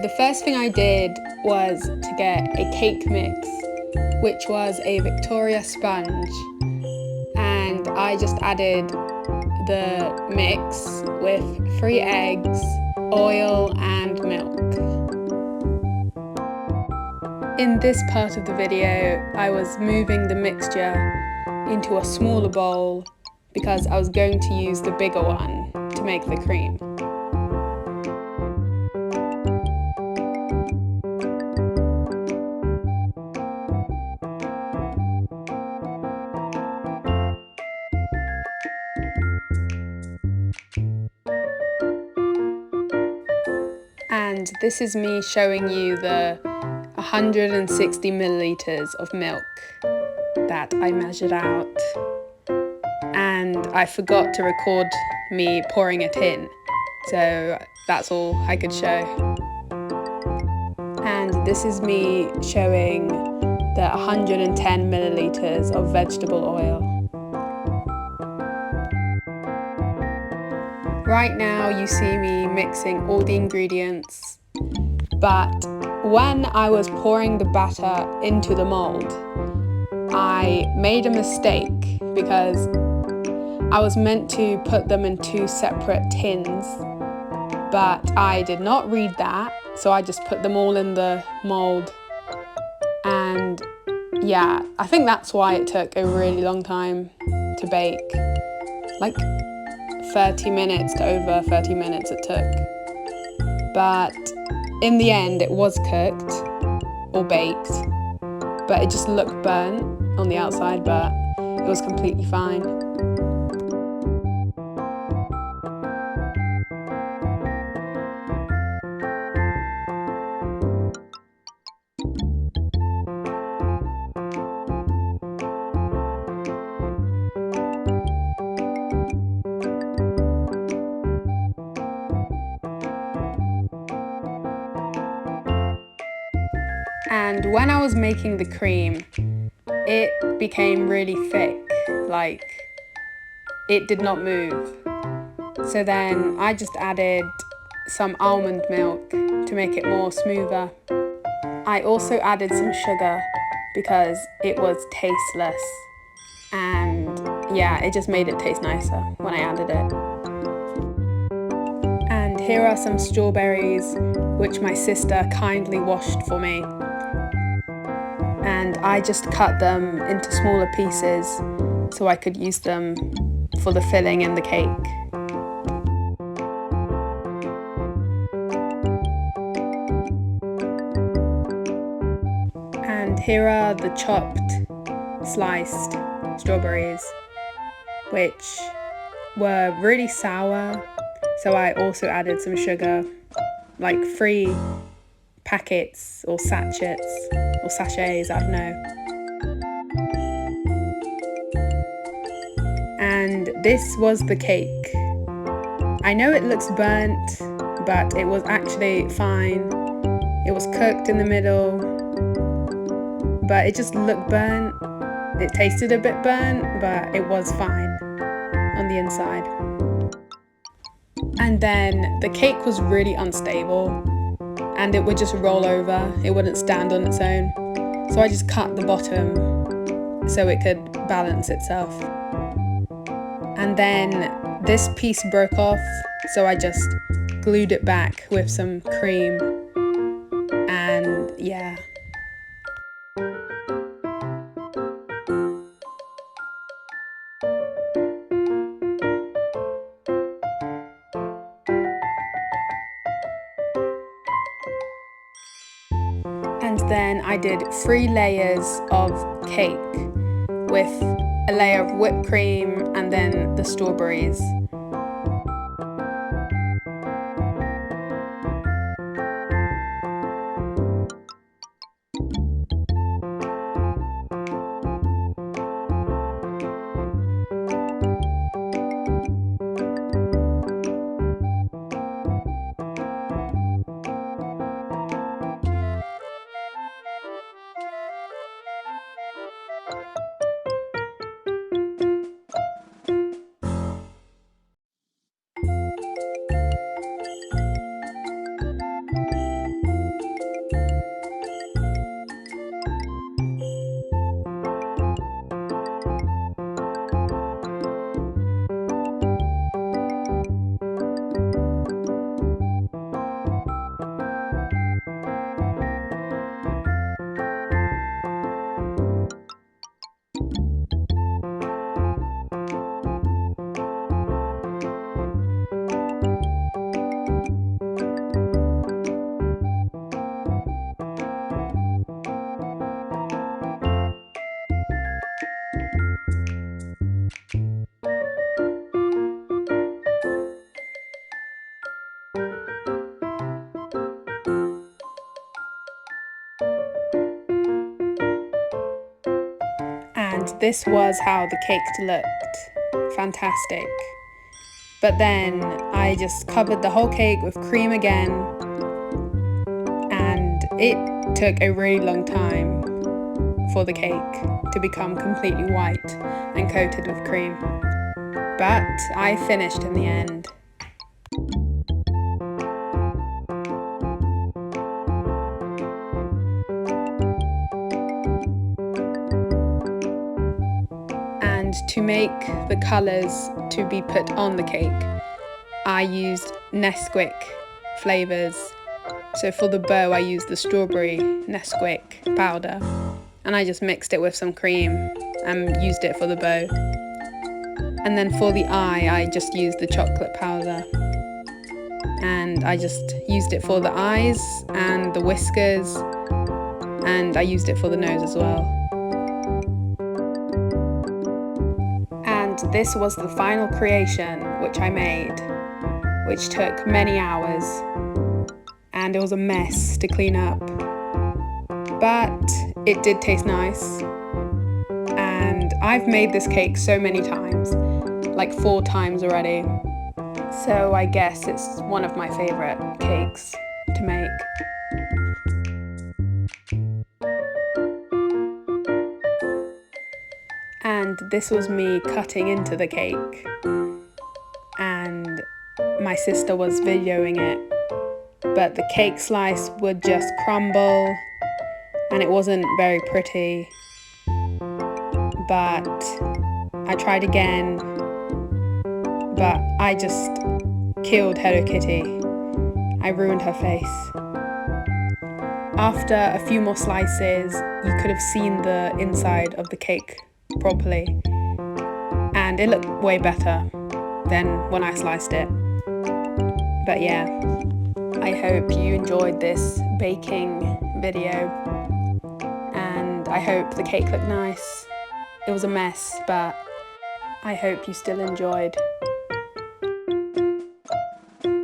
The first thing I did was to get a cake mix, which was a Victoria sponge, and I just added the mix with 3 eggs, oil and milk. In this part of the video, I was moving the mixture into a smaller bowl because I was going to use the bigger one to make the cream. And this is me showing you the 160 milliliters of milk that I measured out. And I forgot to record me pouring it in, so that's all I could show. And this is me showing the 110 milliliters of vegetable oil. Right now you see me mixing all the ingredients, but when I was pouring the batter into the mold, I made a mistake because I was meant to put them in 2 separate tins, but I did not read that, so I just put them all in the mold. And yeah, I think that's why it took a really long time to bake. Like 30 minutes to over 30 minutes it took. But in the end it was cooked or baked, but it just looked burnt on the outside, but it was completely fine. And when I was making the cream, it became really thick, like it did not move. So then I just added some almond milk to make it more smoother. I also added some sugar because it was tasteless, and yeah, it just made it taste nicer when I added it. And here are some strawberries which my sister kindly washed for me. And I just cut them into smaller pieces so I could use them for the filling in the cake. And here are the chopped, sliced strawberries, which were really sour, so I also added some sugar, like 3 packets or sachets or sachets, I don't know. And this was the cake. I know it looks burnt, but it was actually fine. It was cooked in the middle, but it just looked burnt. It tasted a bit burnt, but it was fine on the inside. And then the cake was really unstable, and it would just roll over, it wouldn't stand on its own. So I just cut the bottom so it could balance itself. And then this piece broke off, so I just glued it back with some cream, and yeah. And then I did 3 layers of cake with a layer of whipped cream and then the strawberries. And this was how the cake looked. Fantastic. But then I just covered the whole cake with cream again, and it took a really long time for the cake to become completely white and coated with cream. But I finished in the end. And to make the colours to be put on the cake, I used Nesquik flavours. So for the bow, I used the strawberry Nesquik powder, and I just mixed it with some cream and used it for the bow. And then for the eye, I just used the chocolate powder, and I just used it for the eyes and the whiskers, and I used it for the nose as well. And this was the final creation which I made, which took many hours, and it was a mess to clean up, but it did taste nice. And I've made this cake so many times, like 4 times already, so I guess it's one of my favourite cakes to make. And this was me cutting into the cake, and my sister was videoing it, but the cake slice would just crumble and it wasn't very pretty. But I tried again, but I just killed Hello Kitty. I ruined her face. After a few more slices, you could have seen the inside of the cake properly, and it looked way better than when I sliced it. But yeah, I hope you enjoyed this baking video, and I hope the cake looked nice. It was a mess, but I hope you still enjoyed.